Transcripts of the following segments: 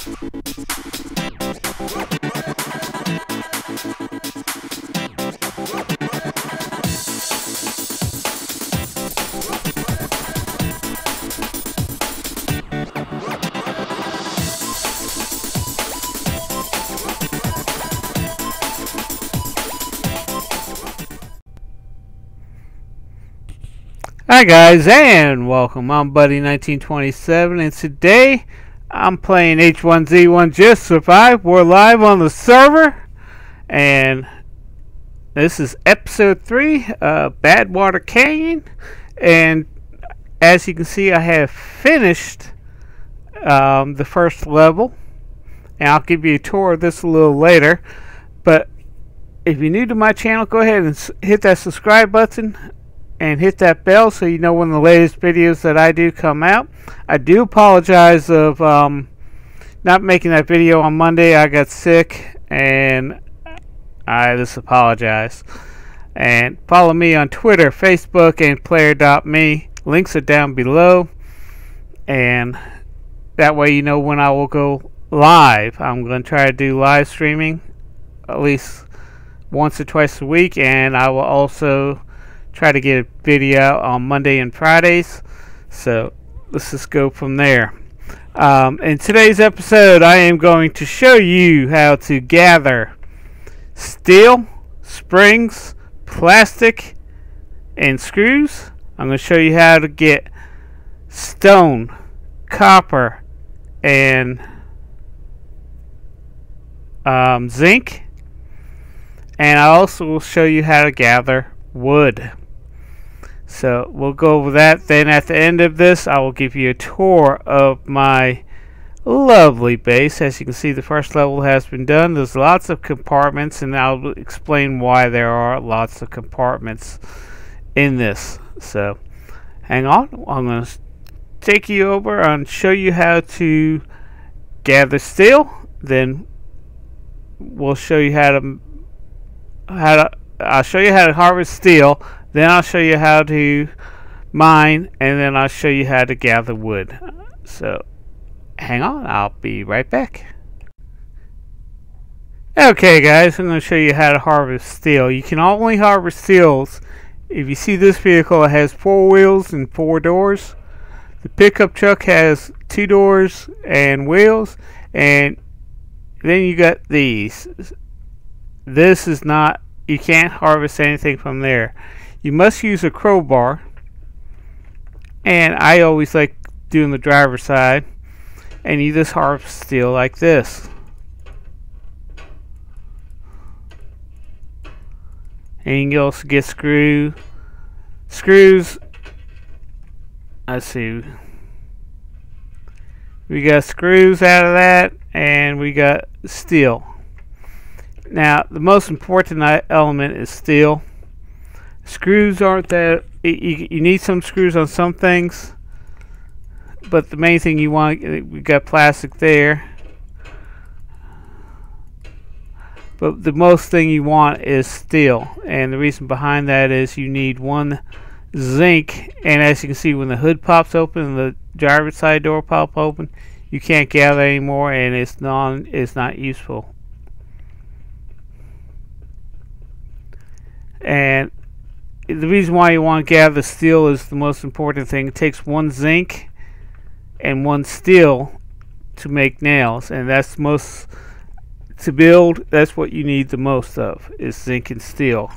Hi guys, and welcome. I'm Buddy1927, and today I'm playing H1Z1 Just Survive. We're live on the server, and this is episode 3, Badwater Canyon. And as you can see, I have finished the first level, and I'll give you a tour of this a little later. But if you're new to my channel, go ahead and hit that subscribe button and hit that bell so you know when the latest videos that I do come out. I do apologize of not making that video on Monday. I got sick and I just apologize. And follow me on Twitter, Facebook, and player.me. Links are down below, and that way you know when I will go live. I'm going to try to do live streaming at least once or twice a week, and I will also try to get a video out on Monday and Fridays. So let's just go from there. In today's episode, I am going to show you how to gather steel, springs, plastic, and screws. I'm going to show you how to get stone, copper, and zinc. And I also will show you how to gather wood. So we'll go over that. Then at the end of this, I will give you a tour of my lovely base. As you can see, the first level has been done. There's lots of compartments, and I'll explain why there are lots of compartments in this. So hang on, I'm going to take you over and show you how to gather steel. Then we'll show you I'll show you how to harvest steel. Then I'll show you how to mine, and then I'll show you how to gather wood. So hang on, I'll be right back. Okay guys, I'm going to show you how to harvest steel. You can only harvest steels if you see this vehicle. It has 4 wheels and 4 doors. The pickup truck has 2 doors and wheels, and then you got these. This is not, you can't harvest anything from there. You must use a crowbar, and I always like doing the driver's side, and you just harvest steel like this. And you can also get screws. Let's see, we got screws out of that, and we got steel. Now the most important element is steel. Screws aren't that, you need some screws on some things, but the main thing you want, we got plastic there, but the most thing you want is steel. And the reason behind that is you need 1 zinc, and as you can see, when the hood pops open and the driver's side door pop open, you can't gather anymore, and it's not useful. And the reason why you want to gather steel is the most important thing. It takes 1 zinc and 1 steel to make nails, and that's most to build. That's what you need the most of, is zinc and steel.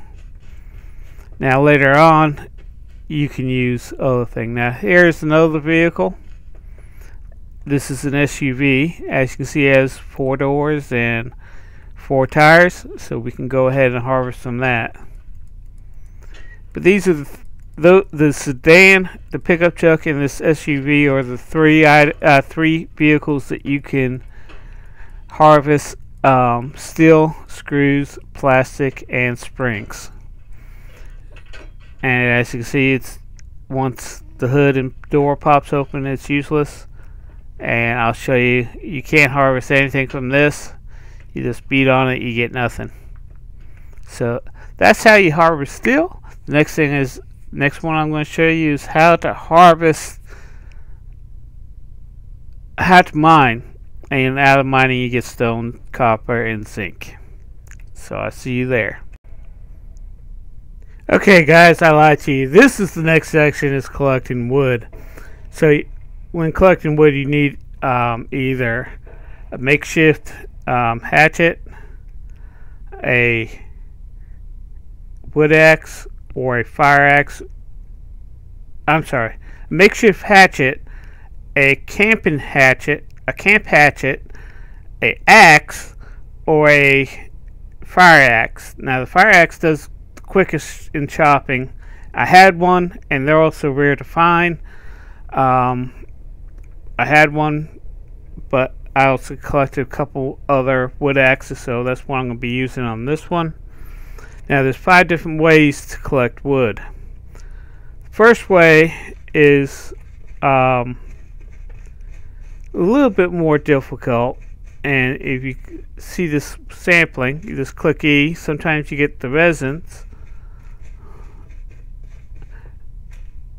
Now later on, you can use other things. Now here's another vehicle. This is an SUV. As you can see, it has 4 doors and 4 tires, so we can go ahead and harvest from that. But these are the sedan, the pickup truck, and this SUV are the 3 vehicles that you can harvest steel, screws, plastic, and springs. And as you can see, it's once the hood and door pops open, it's useless. And I'll show you, you can't harvest anything from this. You just beat on it, you get nothing. So that's how you harvest steel. The next one I'm going to show you is how to harvest, how to mine. And out of mining you get stone, copper, and zinc. So I see you there. Okay guys, I lied to you. This is the next section, is collecting wood. So when collecting wood you need either a makeshift hatchet, a wood axe, or a fire axe. I'm sorry, a makeshift hatchet, a camp hatchet, a axe, or a fire axe. Now the fire axe does the quickest in chopping. I had one, and they're also rare to find. I had one, but I also collected a couple other wood axes, so that's what I'm going to be using on this one. Now there's 5 different ways to collect wood. The first way is a little bit more difficult, and if you see this sampling, you just click E. Sometimes you get the resins,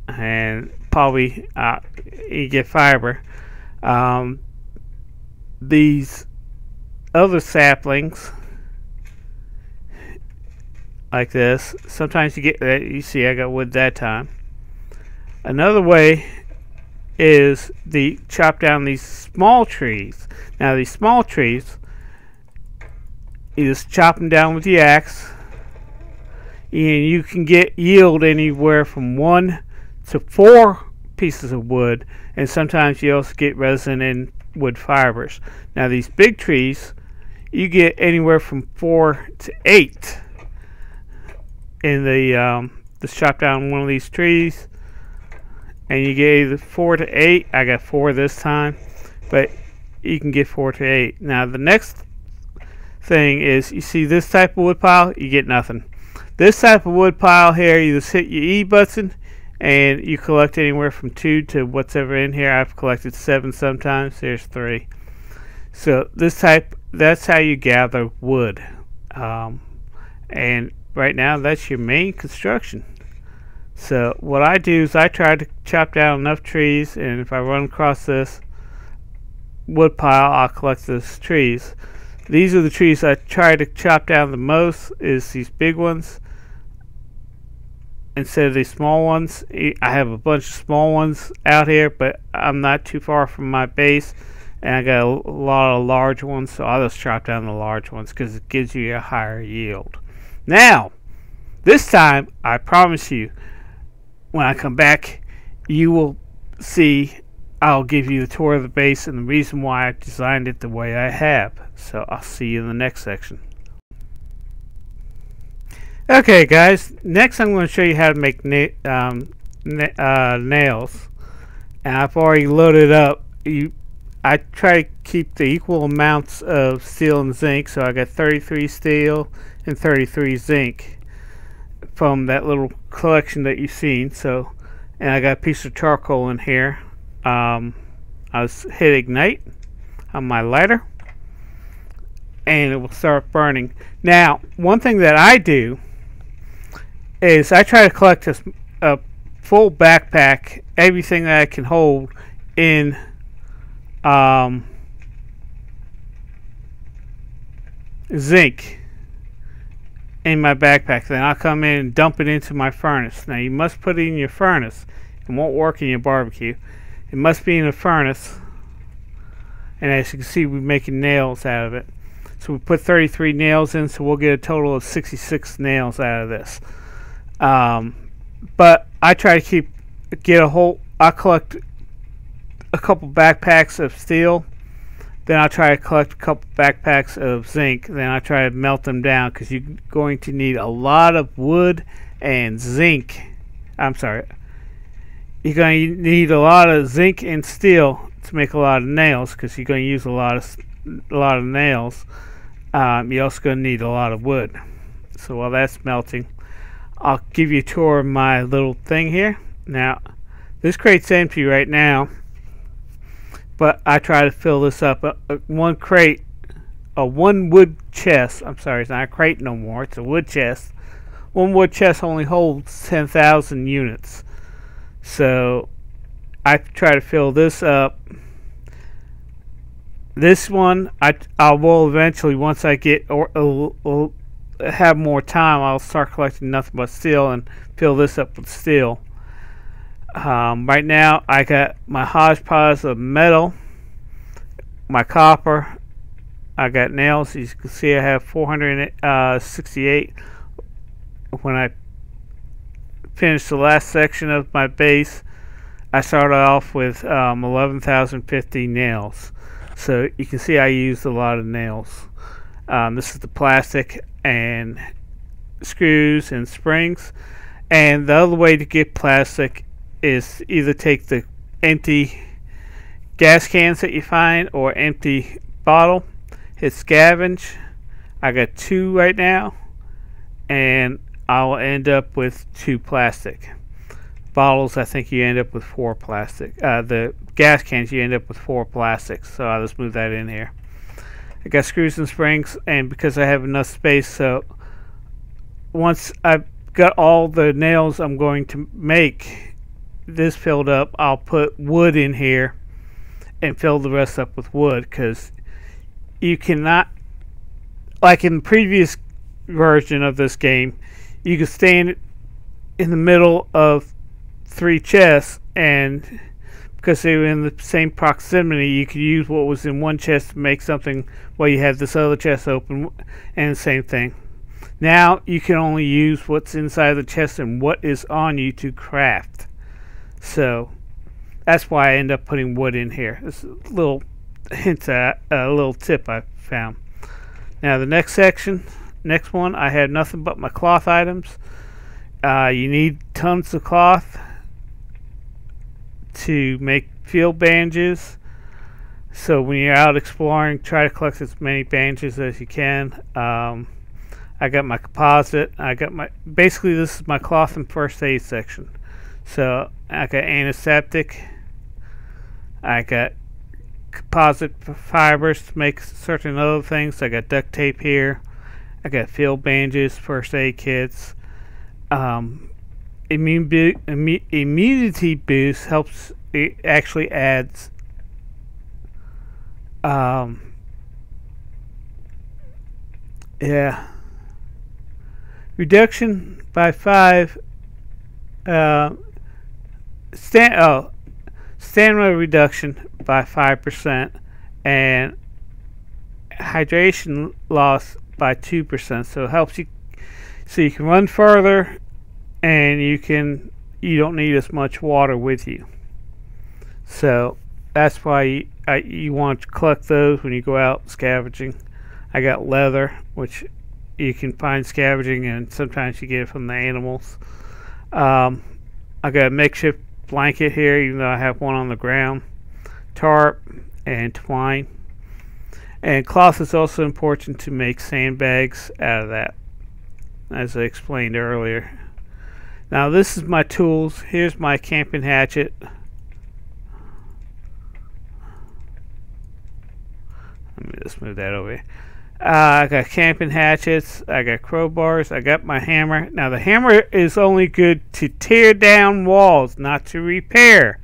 and probably you get fiber. These other saplings like this, sometimes you get that. You see I got wood that time. Another way is the chop down these small trees. Now these small trees, you just chop them down with the axe, and you can get yield anywhere from 1 to 4 pieces of wood, and sometimes you also get resin and wood fibers. Now these big trees, you get anywhere from 4 to 8 in the just chop down one of these trees, and you get either 4 to 8. I got 4 this time, but you can get 4 to 8. Now the next thing is, you see this type of wood pile, you get nothing. This type of wood pile here, you just hit your E button and you collect anywhere from 2 to whatever in here. I've collected 7 sometimes. There's 3. So this type, that's how you gather wood. And right now that's your main construction. So what I do is I try to chop down enough trees, and if I run across this wood pile, I'll collect those trees. These are the trees I try to chop down the most, is these big ones instead of these small ones. I have a bunch of small ones out here, but I'm not too far from my base, and I got a lot of large ones, so I'll just chop down the large ones because it gives you a higher yield. Now this time, I promise you, when I come back, you will see, I'll give you a tour of the base and the reason why I designed it the way I have. So I'll see you in the next section. Okay guys, next I'm going to show you how to make nails, and I've already loaded up. I try to keep the equal amounts of steel and zinc, so I got 33 steel and 33 zinc from that little collection that you've seen. So, and I got a piece of charcoal in here. I hit ignite on my lighter, and it will start burning. Now, one thing that I do is I try to collect a full backpack, everything that I can hold in zinc in my backpack. Then I'll come in and dump it into my furnace. Now you must put it in your furnace. It won't work in your barbecue. It must be in a furnace. And as you can see, we're making nails out of it. So we put 33 nails in, so we'll get a total of 66 nails out of this. But I try to I'll collect a couple backpacks of steel, then I'll try to collect a couple backpacks of zinc, then I try to melt them down, because you're going to need a lot of wood and zinc. I'm sorry, you're going to need a lot of zinc and steel to make a lot of nails, because you're going to use a lot of nails. You're also going to need a lot of wood. So while that's melting, I'll give you a tour of my little thing here. Now this crate's empty right now, but I try to fill this up. One wood chest, I'm sorry, it's not a crate no more, it's a wood chest. One wood chest only holds 10,000 units. So I try to fill this up This one I will eventually, once I get or have more time, I'll start collecting nothing but steel and fill this up with steel. Right now I got my hodgepodge of metal, my copper, I got nails. As you can see, I have 468. When I finished the last section of my base, I started off with 11,050 nails. So you can see I used a lot of nails. This is the plastic and screws and springs. And the other way to get plastic is either take the empty gas cans that you find or empty bottle, hit scavenge. I got 2 right now, and I'll end up with 2 plastic bottles. I think you end up with 4 plastic. The gas cans, you end up with 4 plastics. So I'll just move that in here. I got screws and springs, and because I have enough space, so once I've got all the nails I'm going to make this filled up, I'll put wood in here and fill the rest up with wood, because you cannot, like in the previous version of this game, you could stand in the middle of 3 chests, and because they were in the same proximity, you could use what was in one chest to make something while you had this other chest open, and the same thing. Now you can only use what's inside the chest and what is on you to craft. So that's why I end up putting wood in here. This is a little hint at a little tip I found. Now the next section, next one, I have nothing but my cloth items. You need tons of cloth to make field bandages. So when you're out exploring, try to collect as many bandages as you can. I got my composite. I got my, basically this is my cloth and first aid section. So I got antiseptic. I got composite fibers to make certain other things. I got duct tape here. I got field bandages, first aid kits. Immunity boost helps. It actually adds reduction by 5 stamina reduction by 5% and hydration loss by 2%. So it helps you, so you can run further, and you don't need as much water with you. So that's why you want to collect those when you go out scavenging. I got leather, which you can find scavenging, and sometimes you get it from the animals. I got a makeshift blanket here, even though I have one on the ground. Tarp and twine. And cloth is also important to make sandbags out of that, as I explained earlier. Now this is my tools. Here's my camping hatchet. Let me just move that over here. I got camping hatchets. I got crowbars. I got my hammer. Now the hammer is only good to tear down walls, not to repair.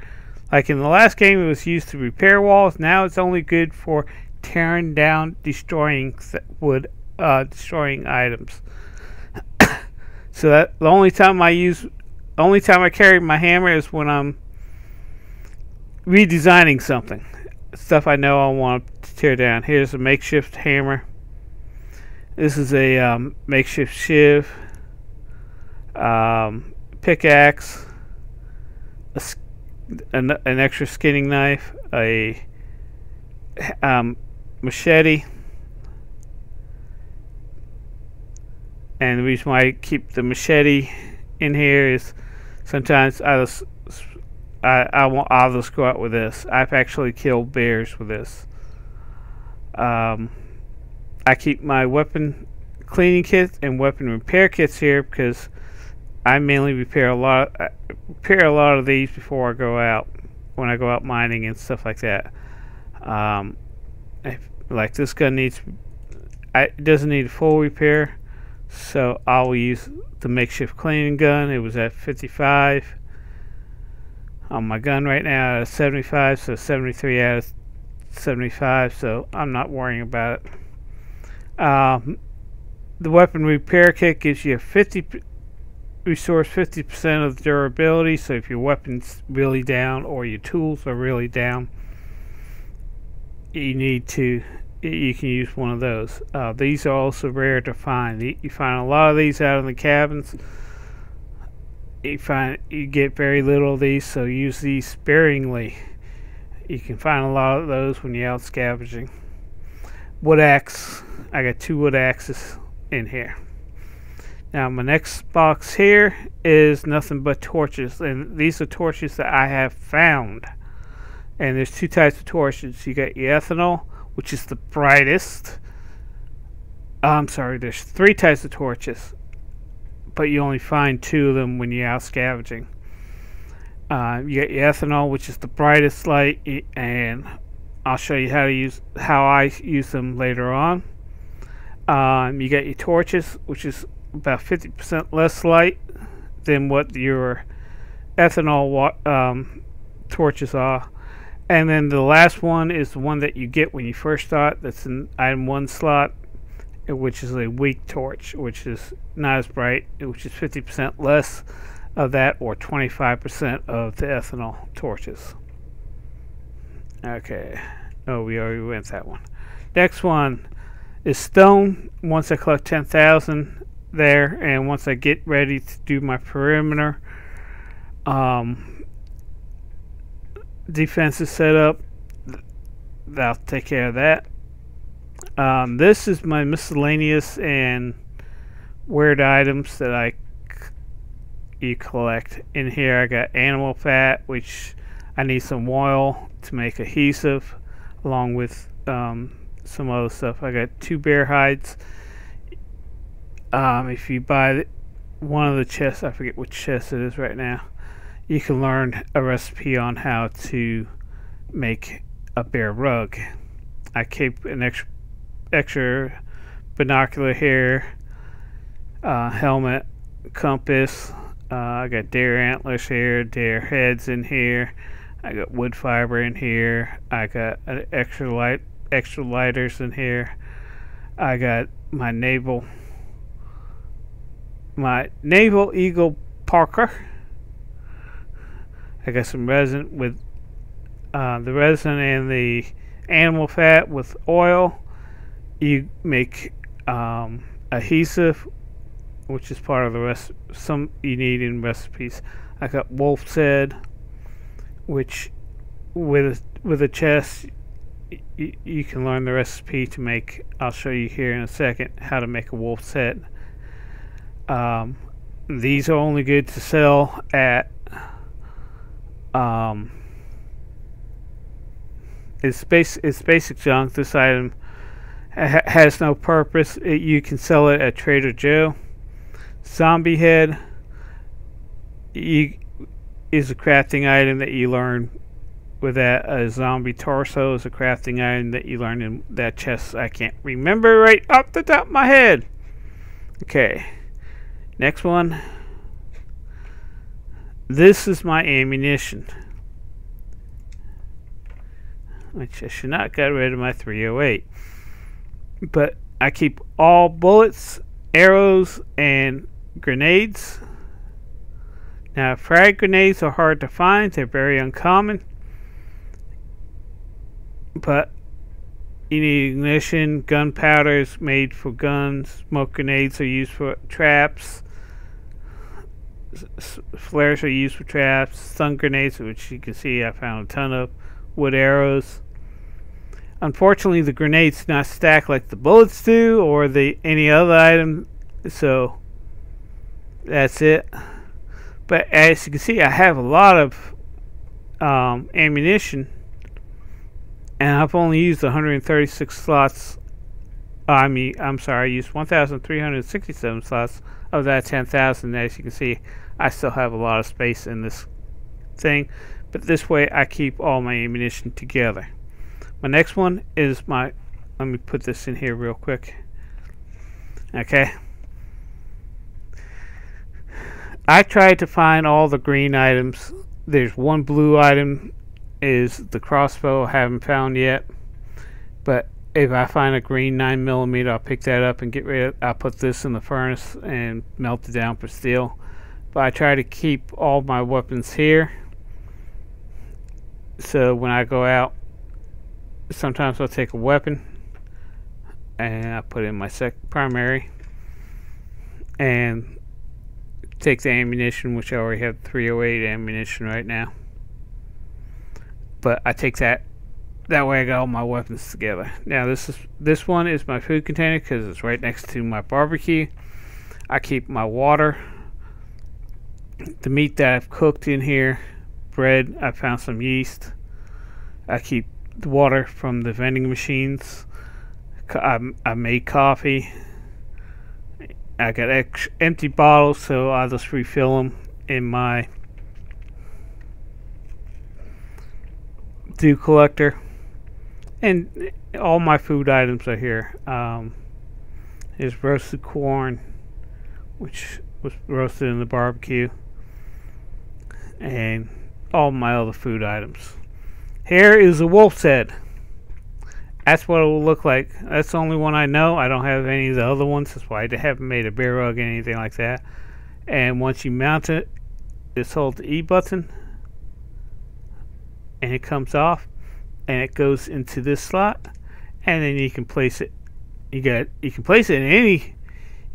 Like in the last game, it was used to repair walls. Now it's only good for tearing down, destroying destroying items. So that the only time I carry my hammer is when I'm redesigning something, stuff I know I want to tear down. Here's a makeshift hammer. This is a makeshift shiv, pickaxe, an extra skinning knife, a machete. And the reason why I keep the machete in here is sometimes I'll just go out with this. I've actually killed bears with this. I keep my weapon cleaning kits and weapon repair kits here because I mainly repair a lot of these before I go out, when I go out mining and stuff like that. Like this gun it doesn't need a full repair, so I'll use the makeshift cleaning gun. It was at 55 on my gun right now, at 75, so 73 out of 75, so I'm not worrying about it. The weapon repair kit gives you restores 50% of the durability, so if your weapon's really down or your tools are really down, you can use one of those. These are also rare to find. You find a lot of these out in the cabins. You get very little of these, so use these sparingly. You can find a lot of those when you're out scavenging. Wood axe. I got 2 wood axes in here. Now my next box here is nothing but torches, and these are torches that I have found. And there's 2 types of torches. You got your ethanol, which is the brightest. I'm sorry, there's 3 types of torches, but you only find 2 of them when you're out scavenging. You got your ethanol, which is the brightest light, and I'll show you how I use them later on. You got your torches, which is about 50% less light than what your ethanol torches are. And then the last one is the one that you get when you first start. That's an item 1 slot, which is a weak torch, which is not as bright, which is 50% less of that, or 25% of the ethanol torches. Okay. Oh, we already went that one. Next one is stone. Once I collect 10,000 there, and once I get ready to do my perimeter defensive setup, that'll take care of that. This is my miscellaneous and weird items that you collect. In here I got animal fat, which I need some oil to make adhesive, along with some other stuff. I got 2 bear hides. If you buy one of the chests, I forget which chest it is right now, you can learn a recipe on how to make a bear rug. I keep an extra binocular here, helmet, compass. I got deer antlers here, deer heads in here. I got wood fiber in here. I got an extra lighters in here. I got my naval eagle parker. I got some resin with the resin and the animal fat with oil. You make adhesive, which is part of the rest. Some you need in recipes. I got wolf's head, which with a chest you can learn the recipe to make. I'll show you here in a second how to make a wolf's head. These are only good to sell at it's basic junk. This item has no purpose. You can sell it at Trader Joe. Zombie head is a crafting item that you learn with that. A zombie torso is a crafting item that you learn in that chest. I can't remember right off the top of my head. Okay, next one. This is my ammunition, which I should not get rid of my 308, but I keep all bullets, arrows, and grenades. Now, frag grenades are hard to find. They're very uncommon, but you need ignition. Gunpowder is made for guns. Smoke grenades are used for traps. Flares are used for traps. Stun grenades, which you can see I found a ton of. Wood arrows. Unfortunately, the grenades do not stack like the bullets do, or any other item, so that's it. But as you can see, I have a lot of ammunition, and I've only used 136 slots. I'm sorry, I used 1,367 slots of that 10,000. As you can see, I still have a lot of space in this thing, but this way I keep all my ammunition together. My next one is let me put this in here real quick. Okay. I tried to find all the green items. There's one blue item, is the crossbow. I haven't found yet. But if I find a green 9mm, I'll pick that up and get rid of. I'll put this in the furnace and melt it down for steel. But I try to keep all my weapons here, so when I go out, sometimes I'll take a weapon and I put it in my primary and take the ammunition, which I already have 308 ammunition right now. But I take that way I got all my weapons together. Now this one is my food container because it's right next to my barbecue. I keep my water, the meat that I've cooked in here, bread. I found some yeast. I keep the water from the vending machines. I made coffee. I got empty bottles, so I'll just refill them in my dew collector. And all my food items are here. There's roasted corn, which was roasted in the barbecue, and all my other food items. Here is a wolf's head. That's what it will look like. That's the only one I know. I don't have any of the other ones. That's why I haven't made a bear rug or anything like that. And once you mount it, just hold the E button and it comes off and it goes into this slot, and then you can place it. You can place it in any.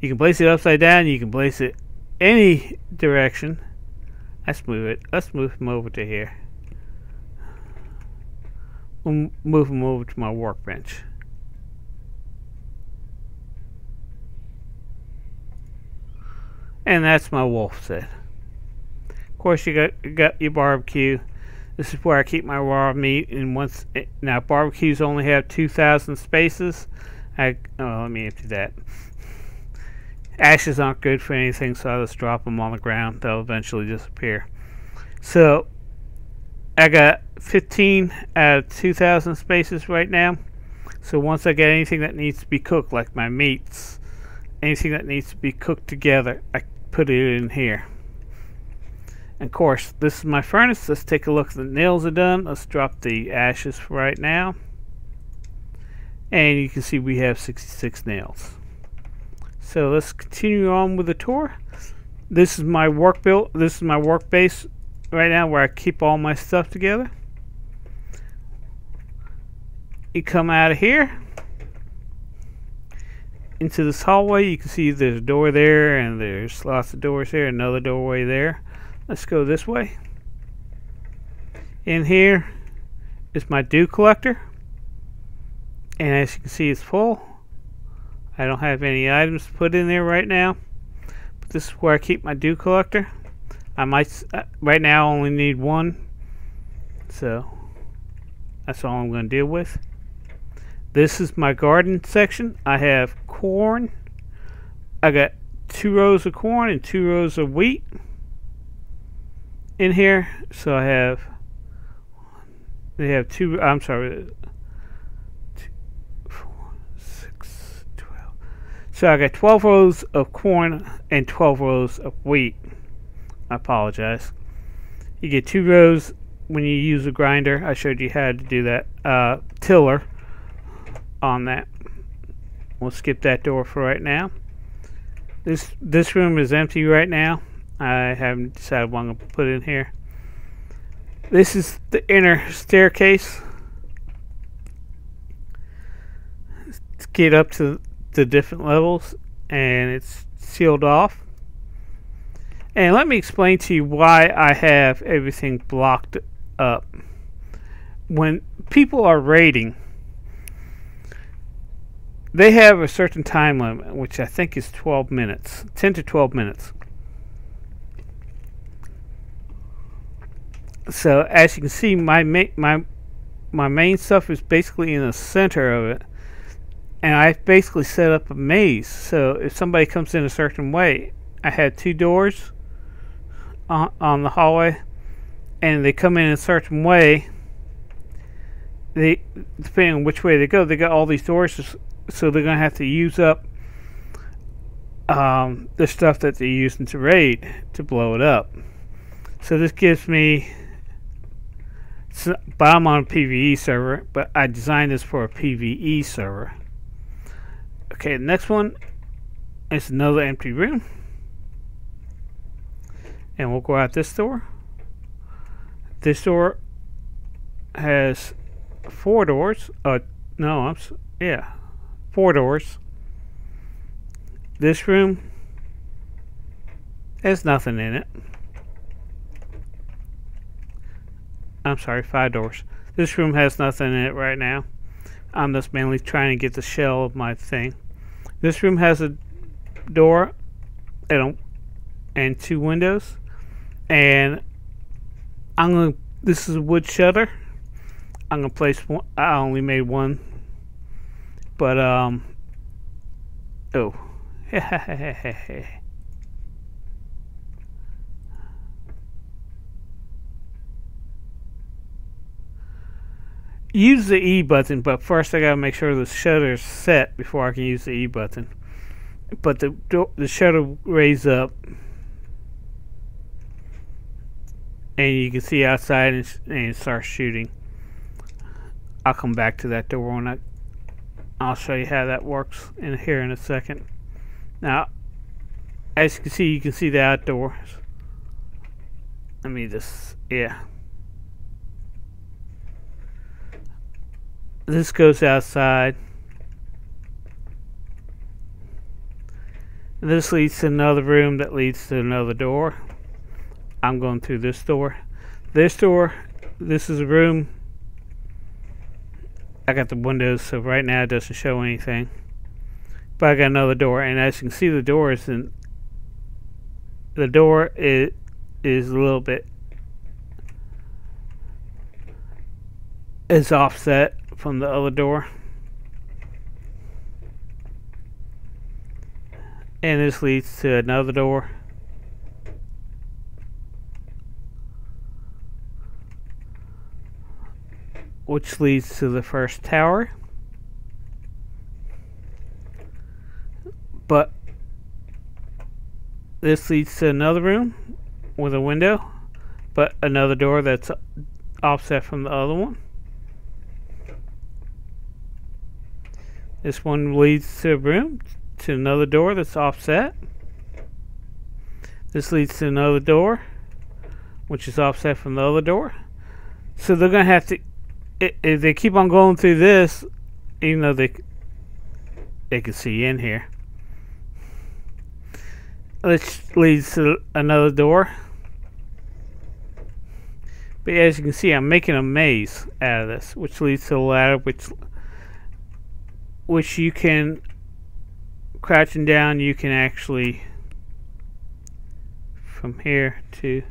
You can place it upside down. You can place it any direction. Let's move it. Let's move him over to here. We'll move him over to my workbench. And that's my wolf's head. Of course, you got your barbecue. This is where I keep my raw meat. And now barbecues only have 2,000 spaces. Let me empty that. Ashes aren't good for anything, so I'll just drop them on the ground. They'll eventually disappear. So I got 15 out of 2,000 spaces right now. So once I get anything that needs to be cooked, like my meats, anything that needs to be cooked together, I put it in here. And of course, this is my furnace. Let's take a look. The nails are done. Let's drop the ashes for right now. And you can see we have 66 nails. So let's continue on with the tour. This is my This is my workbase right now, where I keep all my stuff together. You come out of here into this hallway. You can see there's a door there, and there's lots of doors here. Another doorway there. Let's go this way. In here is my dew collector, and as you can see, it's full. I don't have any items to put in there right now, but this is where I keep my dew collector. I might right now only need one, so that's all I'm going to deal with. This is my garden section. I have corn. I got 2 rows of corn and 2 rows of wheat in here. So I have, they have 2, I'm sorry, 2, 4, 6, 12. So I got 12 rows of corn and 12 rows of wheat. I apologize. You get 2 rows when you use a grinder. I showed you how to do that. Tiller on that. We'll skip that door for right now. This room is empty right now. I haven't decided what I'm going to put in here. This is the inner staircase to get up to the different levels, and it's sealed off. And let me explain to you why I have everything blocked up. When people are raiding, they have a certain time limit, which I think is 12 minutes, 10 to 12 minutes. So as you can see, my main stuff is basically in the center of it, and I basically set up a maze. So if somebody comes in a certain way, I had 2 doors on the hallway, and they come in a certain way. They, depending on which way they got all these doors, so they're gonna have to use up the stuff that they're using to raid to blow it up. So this gives me but I'm on a PvE server, but I designed this for a PvE server. Okay, the next one is another empty room. And we'll go out this door. This door has 4 doors. No, yeah, 4 doors. This room has nothing in it. I'm sorry, 5 doors. This room has nothing in it right now. I'm just mainly trying to get the shell of my thing. This room has a door and 2 windows. And this is a wood shutter. I'm gonna place one. I only made one, but oh, use the E button, but first I gotta make sure the shutter is set before I can use the E button. But the shutter raised up, and you can see outside and it starts shooting. I'll come back to that door when I'll show you how that works in here in a second. Now, as you can see the outdoors. Let me just, yeah. This goes outside. This leads to another room that leads to another door. I'm going through this door. This is a room. I got the windows, so right now it doesn't show anything. But I got another door, and as you can see, the door is a little bit offset from the other door. And this leads to another door. Which leads to the first tower. But this leads to another room with a window, but another door that's offset from the other one. This one leads to a room, to another door that's offset. This leads to another door, which is offset from the other door. So they're going to have to, if they keep on going through this, even though they can see in here, which leads to another door. But as you can see, I'm making a maze out of this, which leads to a ladder, which you can, crouching down, you can actually, from here to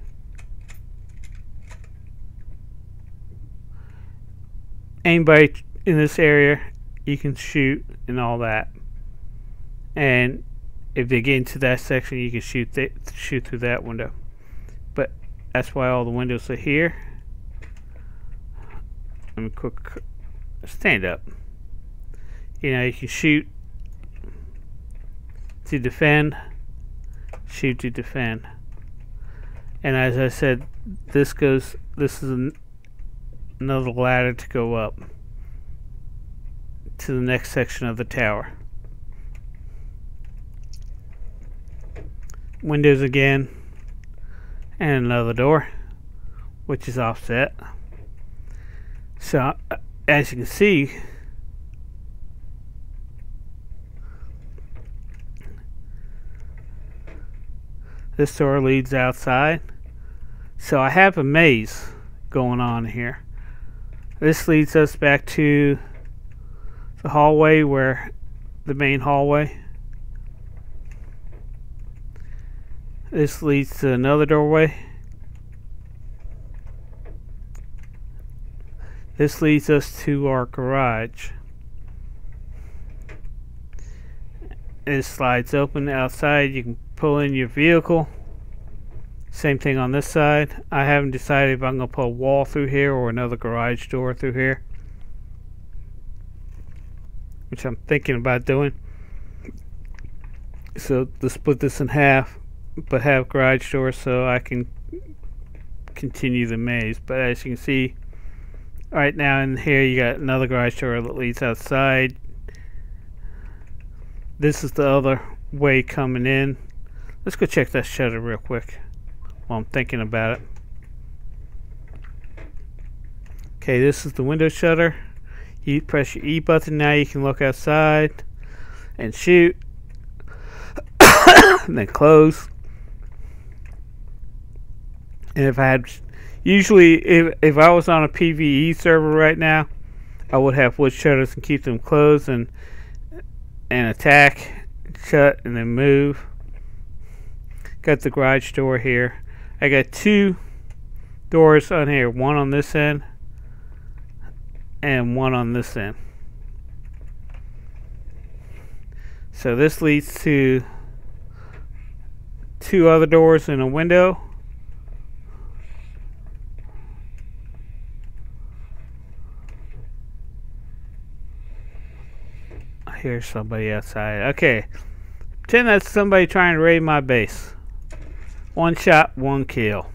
anybody in this area, you can shoot and all that. And if they get into that section, you can shoot through that window. But that's why all the windows are here. Let me quick stand up. You know, you can shoot to defend, shoot to defend. And as I said, this is another ladder to go up to the next section of the tower. Windows again, and another door, which is offset. So as you can see, this door leads outside. So I have a maze going on here. This leads us back to the hallway, the main hallway. This leads to another doorway. This leads us to our garage. It slides open outside. You can pull in your vehicle. Same thing on this side. I haven't decided if I'm going to put a wall through here or another garage door through here, which I'm thinking about doing. So to split this in half, but have garage doors so I can continue the maze. But as you can see, Right now in here you got another garage door that leads outside. This is the other way coming in. Let's go check that shutter real quick while I'm thinking about it. Okay, this is the window shutter. You press your E button, now you can look outside and shoot. And then close. And if I had, usually if I was on a PvE server right now, I would have wood shutters and keep them closed and attack, shut, and then move. Got the garage door here. I got two doors on here, one on this end and one on this end. So this leads to two other doors and a window. Here's somebody outside. Okay, pretend that's somebody trying to raid my base. One shot, one kill.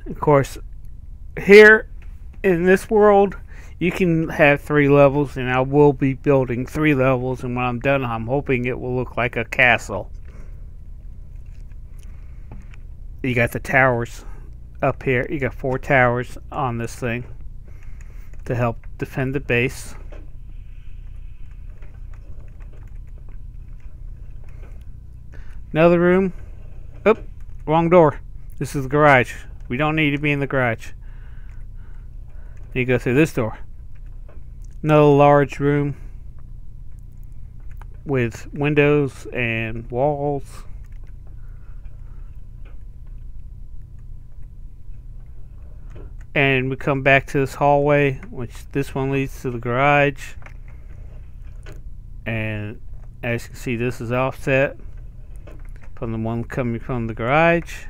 Of course, here in this world, you can have 3 levels, and I will be building 3 levels, and when I'm done, I'm hoping it will look like a castle. You got the towers up here. You got 4 towers on this thing to help defend the base. Another room. Oh, wrong door. This is the garage. We don't need to be in the garage. You go through this door. Another large room with windows and walls. And we come back to this hallway, which this one leads to the garage. And as you can see, this is offset from the one coming from the garage.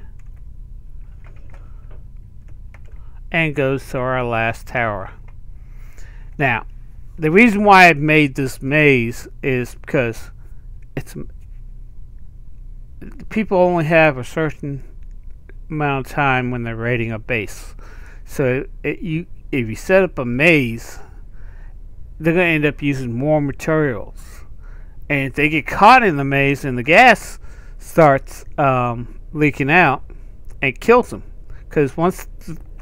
And goes to our last tower. Now, the reason why I've made this maze is because people only have a certain amount of time when they're raiding a base. So if you set up a maze, they're going to end up using more materials. And if they get caught in the maze and the gas starts leaking out, it kills them. Because once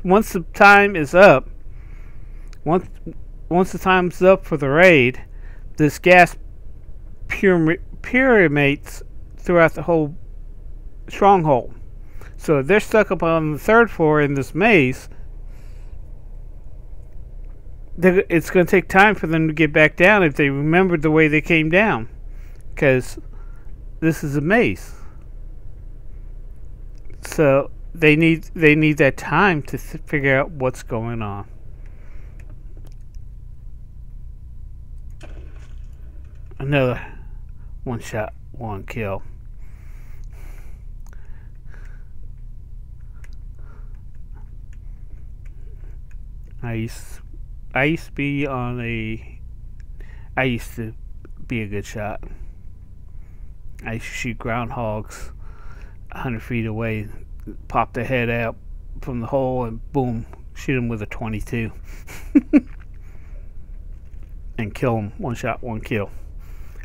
the time is up, once the time's up for the raid, this gas permeates throughout the whole stronghold. So if they're stuck up on the 3rd floor in this maze, it's going to take time for them to get back down if they remembered the way they came down, because this is a maze. So they need that time to figure out what's going on. Another one shot, one kill. I used to be a good shot. I used to shoot groundhogs 100 feet away, pop their head out from the hole, and boom, shoot them with a 22. And kill them. One shot, one kill.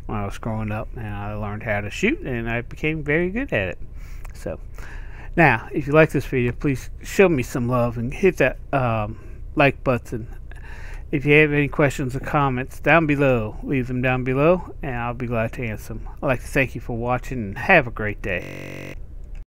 When I was growing up, and I learned how to shoot, and I became very good at it. So, now, if you like this video, please show me some love and hit that like button. If you have any questions or comments down below, leave them down below, and I'll be glad to answer them. I'd like to thank you for watching, and have a great day.